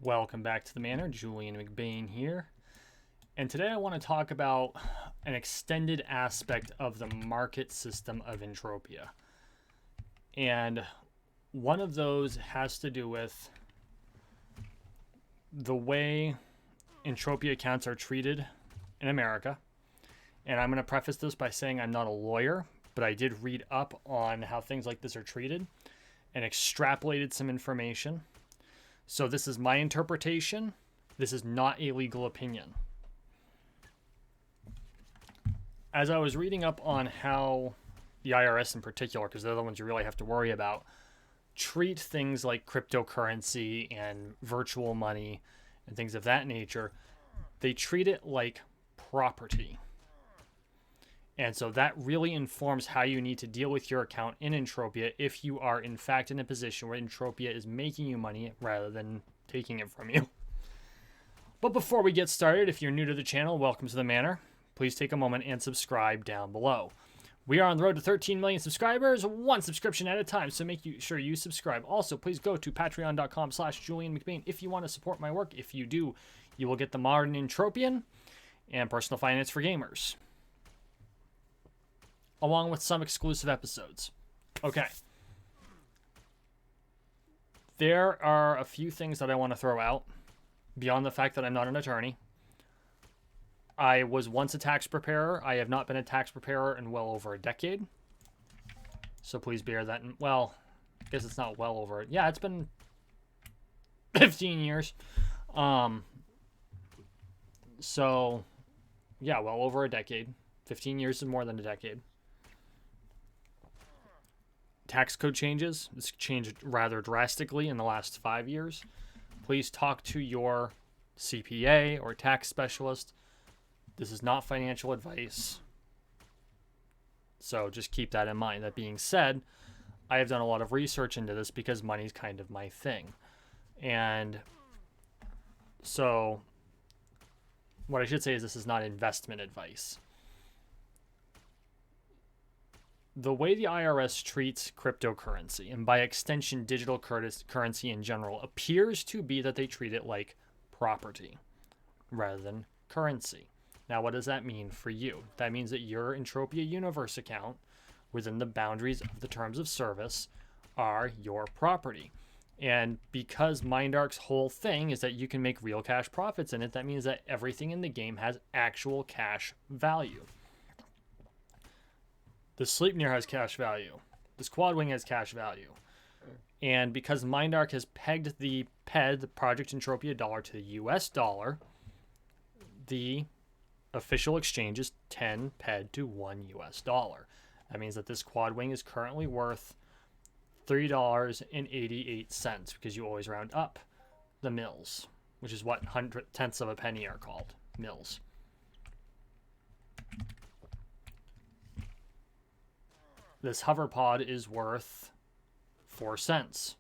Welcome back to the Manor. Julian McBain here. And today I want to talk about an extended aspect of the market system of Entropia. And one of those has to do with the way Entropia accounts are treated in America. And I'm going to preface this by saying I'm not a lawyer, but I did read up on how things like this are treated and extrapolated some information. So this is my interpretation. This is not a legal opinion. As I was reading up on how the IRS in particular, because they're the ones you really have to worry about, treat things like cryptocurrency and virtual money and things of that nature, they treat it like property. And so that really informs how you need to deal with your account in Entropia if you are in fact in a position where Entropia is making you money rather than taking it from you. But before we get started, if you're new to the channel, welcome to the Manor. Please take a moment and subscribe down below. We are on the road to 13 million subscribers, one subscription at a time, so sure you subscribe. Also, please go to patreon.com/JulianMcBain if you want to support my work. If you do, you will get the Modern Entropian and Personal Finance for Gamers, along with some exclusive episodes. Okay. There are a few things that I want to throw out, beyond the fact that I'm not an attorney. I was once a tax preparer. I have not been a tax preparer in well over a decade. So please bear that in, well, I guess it's not well over it. Yeah, it's been 15 years. So, yeah, well over a decade. 15 years is more than a decade. Tax code changes. It's changed rather drastically in the last 5 years. Please talk to your CPA or tax specialist. This is not financial advice. So just keep that in mind. That being said, I have done a lot of research into this because money's kind of my thing. And so what I should say is this is not investment advice. The way the IRS treats cryptocurrency, and by extension digital currency in general, appears to be that they treat it like property rather than currency. Now, what does that mean for you? That means that your Entropia Universe account, within the boundaries of the terms of service, are your property. And because MindArc's whole thing is that you can make real cash profits in it, that means that everything in the game has actual cash value. The Sleipnir has cash value. This Quadwing has cash value. And because MindArc has pegged the PED, the Project Entropia dollar, to the US dollar, the official exchange is 10 PED to 1 US dollar. That means that this Quadwing is currently worth $3.88 because you always round up the mils, which is what 100/10ths of a penny are called, mils. This hover pod is worth 4 cents.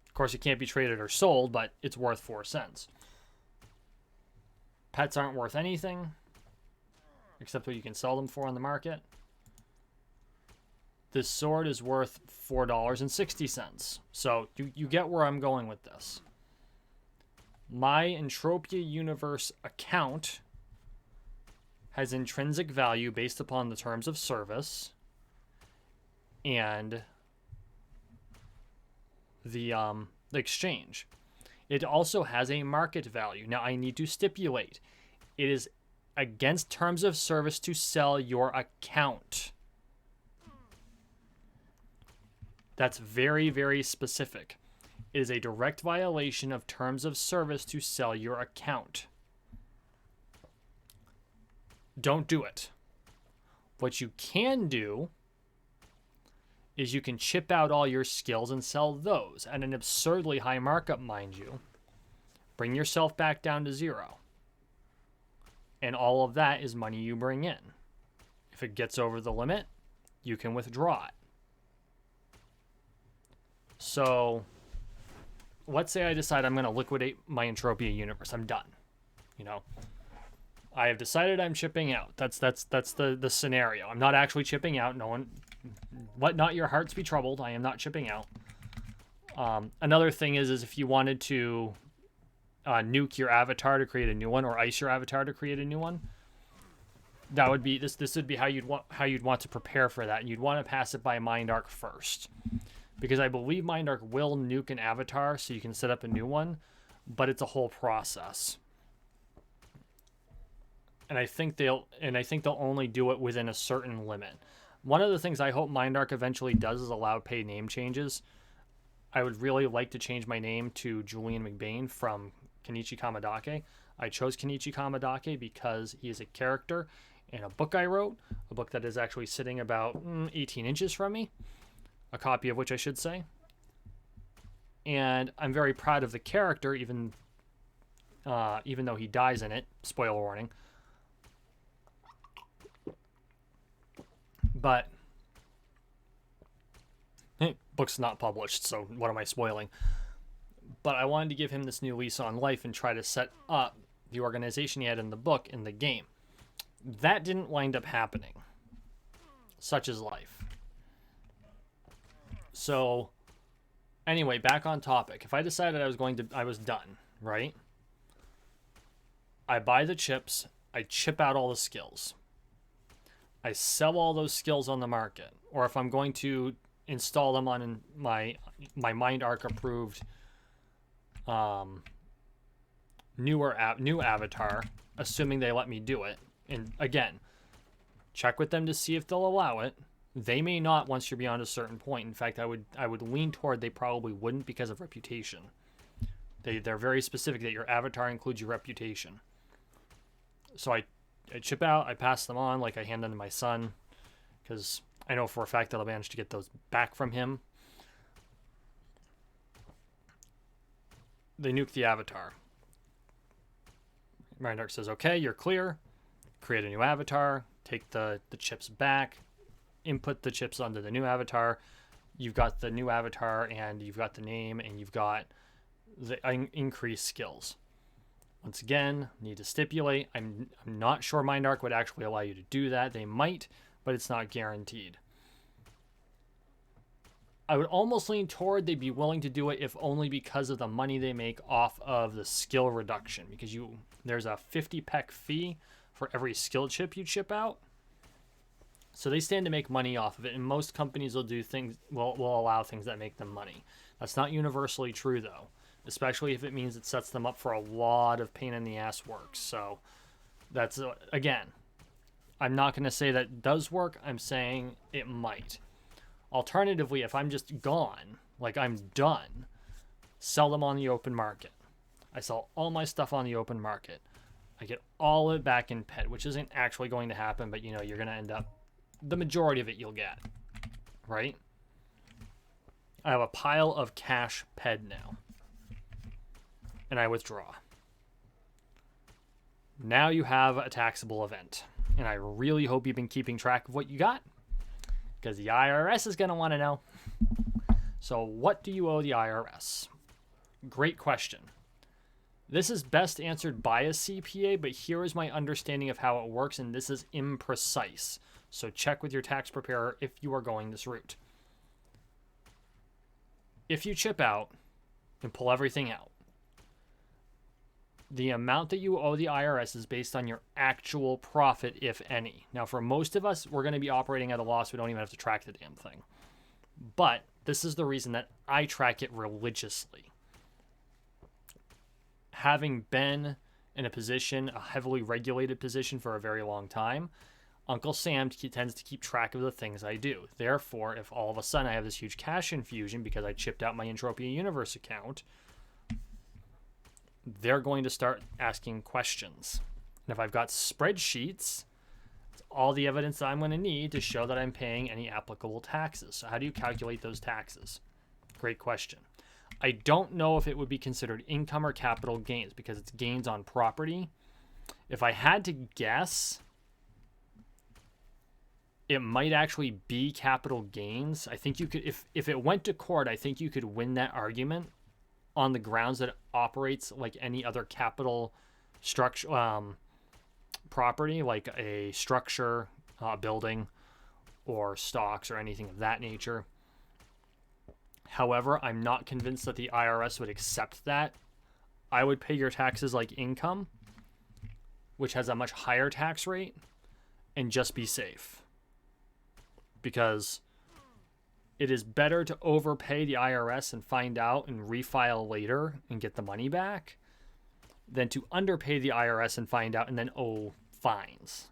Of course, it can't be traded or sold, but it's worth 4 cents. Pets aren't worth anything, except what you can sell them for on the market. This sword is worth $4.60. So you get where I'm going with this. My Entropia Universe account has intrinsic value based upon the terms of service and the exchange. It also has a market value. Now, I need to stipulate, it is against terms of service to sell your account. That's very, very specific. It is a direct violation of terms of service to sell your account. Don't do it. What you can do is you can chip out all your skills and sell those at an absurdly high markup, mind you. Bring yourself back down to zero. And all of that is money you bring in. If it gets over the limit, you can withdraw it. So let's say I decide I'm going to liquidate my Entropia Universe. I'm done. You know, I have decided I'm chipping out. That's the scenario. I'm not actually chipping out. No one, let not your hearts be troubled. I am not chipping out. Another thing is if you wanted to nuke your avatar to create a new one, or ice your avatar to create a new one. That would be this would be how you'd want to prepare for that. You'd want to pass it by Mind Arc first, because I believe Mind Arc will nuke an avatar so you can set up a new one, but it's a whole process. And I think they'll only do it within a certain limit. One of the things I hope Mind Arc eventually does is allow paid name changes. I would really like to change my name to Julian McBain from Kenichi Kamadake. I chose Kenichi Kamadake because he is a character in a book I wrote, a book that is actually sitting about 18 inches from me, a copy of which I should say. And I'm very proud of the character, even though he dies in it. Spoiler warning. But book's not published, so what am I spoiling? But I wanted to give him this new lease on life and try to set up the organization he had in the book in the game. That didn't wind up happening. Such is life. So, anyway, back on topic. If I decided I was done, right? I buy the chips, I chip out all the skills. I sell all those skills on the market. Or if I'm going to install them on my Mind Arc approved new avatar, assuming they let me do it. And again, check with them to see if they'll allow it. They may not once you're beyond a certain point. In fact, I would lean toward they probably wouldn't because of reputation. They're very specific that your avatar includes your reputation. So I chip out, I pass them on, like I hand them to my son, because I know for a fact that I'll manage to get those back from him. They nuke the avatar. Mind Arc says, okay, you're clear. Create a new avatar, take the chips back, input the chips onto the new avatar. You've got the new avatar, and you've got the name, and you've got the increased skills. Once again, need to stipulate, I'm not sure Mind Arc would actually allow you to do that. They might, but it's not guaranteed. I would almost lean toward they'd be willing to do it if only because of the money they make off of the skill reduction. Because there's a 50 pec fee for every skill chip you chip out. So they stand to make money off of it. And most companies will allow things that make them money. That's not universally true though. Especially if it means it sets them up for a lot of pain in the ass work. So that's, again, I'm not going to say that does work. I'm saying it might. Alternatively, if I'm just gone, like I'm done, sell them on the open market. I sell all my stuff on the open market. I get all of it back in PED, which isn't actually going to happen, but you're going to end up, the majority of it you'll get, right? I have a pile of cash PED now. And I withdraw. Now you have a taxable event. And I really hope you've been keeping track of what you got, because the IRS is going to want to know. So what do you owe the IRS? Great question. This is best answered by a CPA, but here is my understanding of how it works, and this is imprecise. So check with your tax preparer if you are going this route. If you chip out and pull everything out, the amount that you owe the IRS is based on your actual profit, if any. Now, for most of us, we're going to be operating at a loss. We don't even have to track the damn thing. But this is the reason that I track it religiously. Having been in a heavily regulated position for a very long time, Uncle Sam tends to keep track of the things I do. Therefore, if all of a sudden I have this huge cash infusion because I chipped out my Entropia Universe account, they're going to start asking questions. And if I've got spreadsheets, it's all the evidence that I'm going to need to show that I'm paying any applicable taxes. So how do you calculate those taxes? Great question. I don't know if it would be considered income or capital gains because it's gains on property. If I had to guess, it might actually be capital gains. I think you could, if it went to court, I think you could win that argument on the grounds that it operates like any other capital structure, property, like a structure, building, or stocks, or anything of that nature. However, I'm not convinced that the IRS would accept that I would pay your taxes like income, which has a much higher tax rate, and just be safe. Because it is better to overpay the IRS and find out and refile later and get the money back than to underpay the IRS and find out and then owe fines.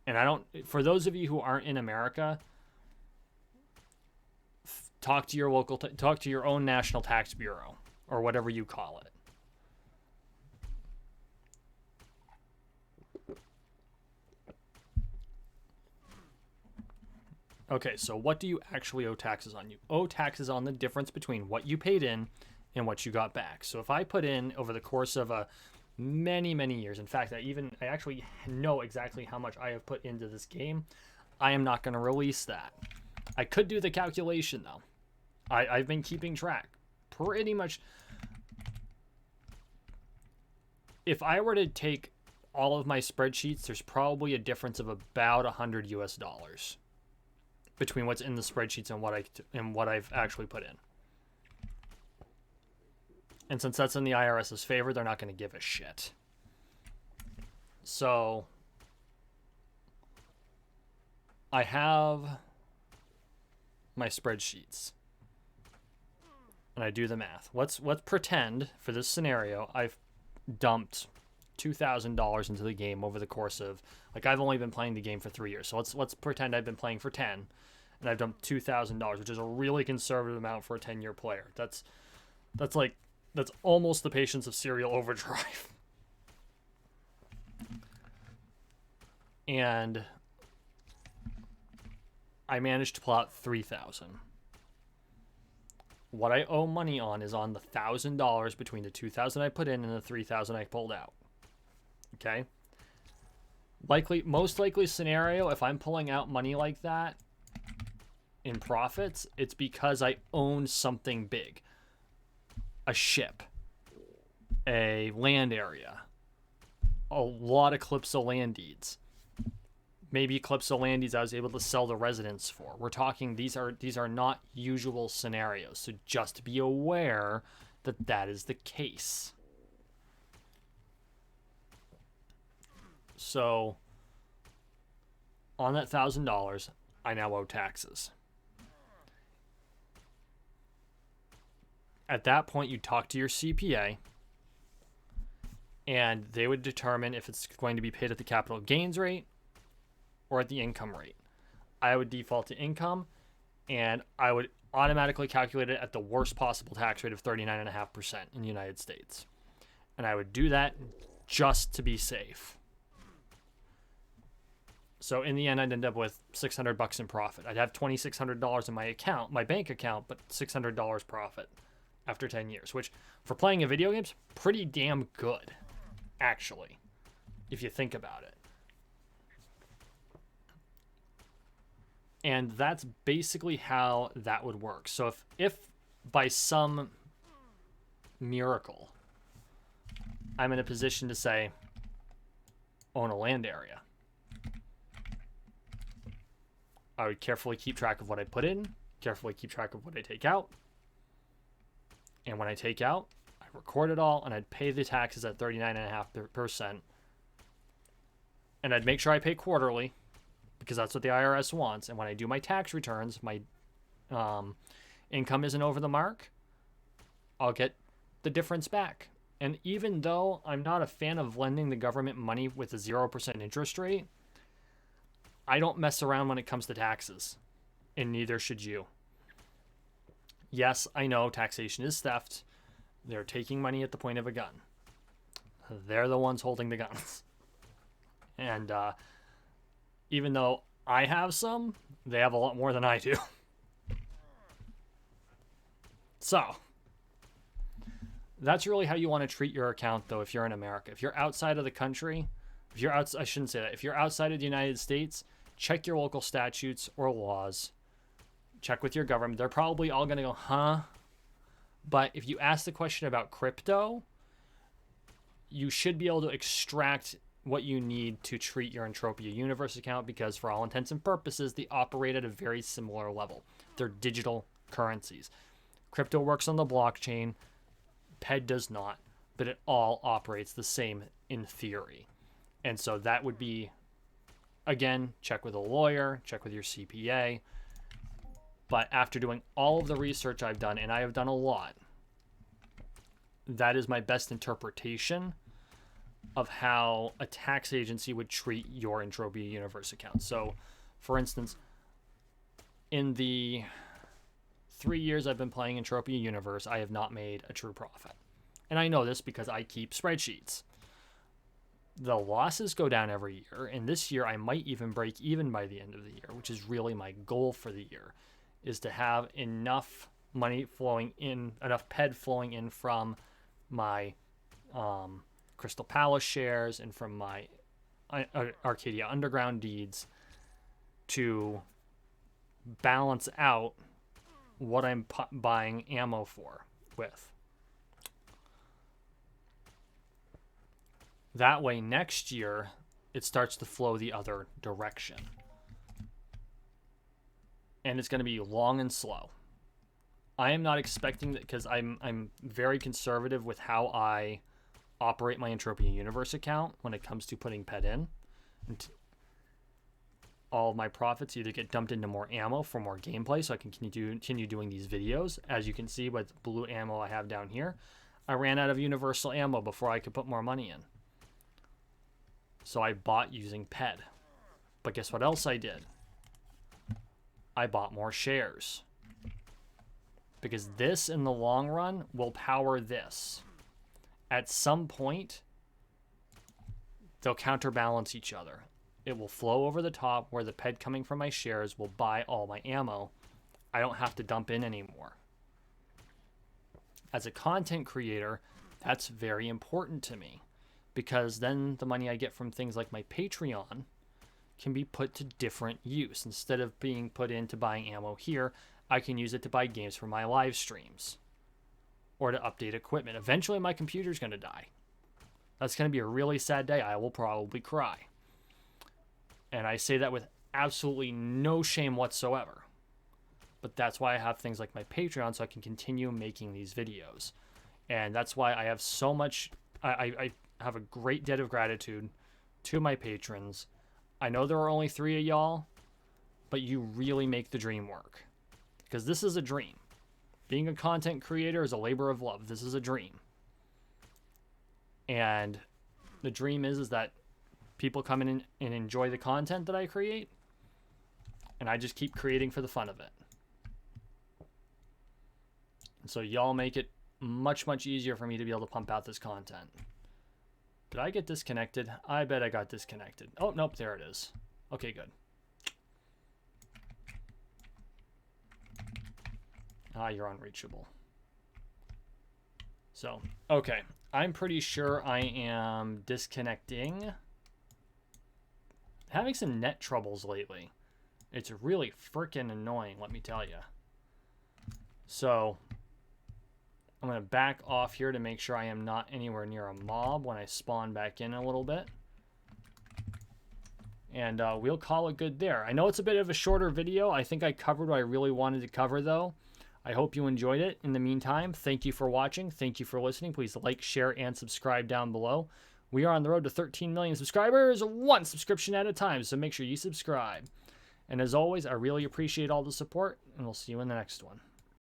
And I don't, for those of you who aren't in America, talk to your local, talk to your own national tax bureau or whatever you call it. Okay, so what do you actually owe taxes on? You owe taxes on the difference between what you paid in and what you got back. So if I put in over the course of many years, in fact, I actually know exactly how much I have put into this game. I am not going to release that. I could do the calculation though. I've been keeping track pretty much. If I were to take all of my spreadsheets, there's probably a difference of about $100 US between what's in the spreadsheets and what I've actually put in. And since that's in the IRS's favor, they're not going to give a shit. So I have my spreadsheets and I do the math. Let's pretend for this scenario I've dumped $2,000 into the game over the course of, like, I've only been playing the game for 3 years. So let's pretend I've been playing for 10 and I've dumped $2,000, which is a really conservative amount for a 10-year player. That's almost the patience of Serial Overdrive. And I managed to pull out $3,000. What I owe money on is on the $1,000 between the $2,000 I put in and the $3,000 I pulled out. Okay? Most likely scenario, if I'm pulling out money like that in profits, it's because I own something big. A ship, a land area, a lot of Calypso land deeds. Maybe Calypso land deeds I was able to sell the residents for. We're talking, these are not usual scenarios, so just be aware that that is the case. So on that $1,000, I now owe taxes. At that point, you talk to your CPA, and they would determine if it's going to be paid at the capital gains rate or at the income rate. I would default to income, and I would automatically calculate it at the worst possible tax rate of 39.5% in the United States. And I would do that just to be safe. So in the end, I'd end up with $600 in profit. I'd have $2,600 in my account, my bank account, but $600 profit after 10 years, which for playing a video game's pretty damn good, actually, if you think about it. And that's basically how that would work. So if by some miracle I'm in a position to say, own a land area, I would carefully keep track of what I put in, carefully keep track of what I take out. And when I take out, I record it all, and I'd pay the taxes at 39.5%. And I'd make sure I pay quarterly, because that's what the IRS wants. And when I do my tax returns, my income isn't over the mark, I'll get the difference back. And even though I'm not a fan of lending the government money with a 0% interest rate, I don't mess around when it comes to taxes, and neither should you. Yes, I know taxation is theft. They're taking money at the point of a gun. They're the ones holding the guns. And even though I have some, they have a lot more than I do. So that's really how you want to treat your account, though, if you're in America. If you're outside of the country, I shouldn't say that. If you're outside of the United States, check your local statutes or laws. Check with your government. They're probably all going to go, huh? But if you ask the question about crypto, you should be able to extract what you need to treat your Entropia Universe account, because for all intents and purposes, they operate at a very similar level. They're digital currencies. Crypto works on the blockchain. PED does not. but it all operates the same in theory. And so that would be, again, check with a lawyer, check with your CPA. But after doing all of the research I've done, and I have done a lot, that is my best interpretation of how a tax agency would treat your Entropia Universe account. So, for instance, in the 3 years I've been playing Entropia Universe, I have not made a true profit. And I know this because I keep spreadsheets. The losses go down every year, and this year I might even break even by the end of the year, which is really my goal for the year, is to have enough money flowing in, enough PED flowing in from my Crystal Palace shares and from my Arcadia Underground deeds to balance out what I'm buying ammo for with. That way next year it starts to flow the other direction. And it's going to be long and slow. I am not expecting that, because I'm very conservative with how I operate my Entropia Universe account when it comes to putting PED in. And all of my profits either get dumped into more ammo for more gameplay so I can continue doing these videos. As you can see with blue ammo I have down here, I ran out of universal ammo before I could put more money in. So I bought using PED. But guess what else I did? I bought more shares. Because this, in the long run, will power this. At some point, they'll counterbalance each other. It will flow over the top where the PED coming from my shares will buy all my ammo. I don't have to dump in anymore. As a content creator, that's very important to me, because then the money I get from things like my Patreon can be put to different use. Instead of being put into buying ammo here, I can use it to buy games for my live streams or to update equipment. Eventually my computer's going to die. That's going to be a really sad day. I will probably cry. And I say that with absolutely no shame whatsoever. But that's why I have things like my Patreon, so I can continue making these videos. And that's why I have so much, I have a great debt of gratitude to my patrons. I know there are only 3 of y'all, but you really make the dream work. Because this is a dream. Being a content creator is a labor of love. This is a dream. And the dream is that people come in and enjoy the content that I create. And I just keep creating for the fun of it. And so y'all make it much, much easier for me to be able to pump out this content. Did I get disconnected? I bet I got disconnected. Oh, nope, there it is. Okay, good. Ah, you're unreachable. So, okay. I'm pretty sure I am disconnecting. Having some net troubles lately. It's really freaking annoying, let me tell you. So, I'm going to back off here to make sure I am not anywhere near a mob when I spawn back in a little bit. And we'll call it good there. I know it's a bit of a shorter video. I think I covered what I really wanted to cover, though. I hope you enjoyed it. In the meantime, thank you for watching. Thank you for listening. Please like, share, and subscribe down below. We are on the road to 13 million subscribers, one subscription at a time, so make sure you subscribe. And as always, I really appreciate all the support, and we'll see you in the next one.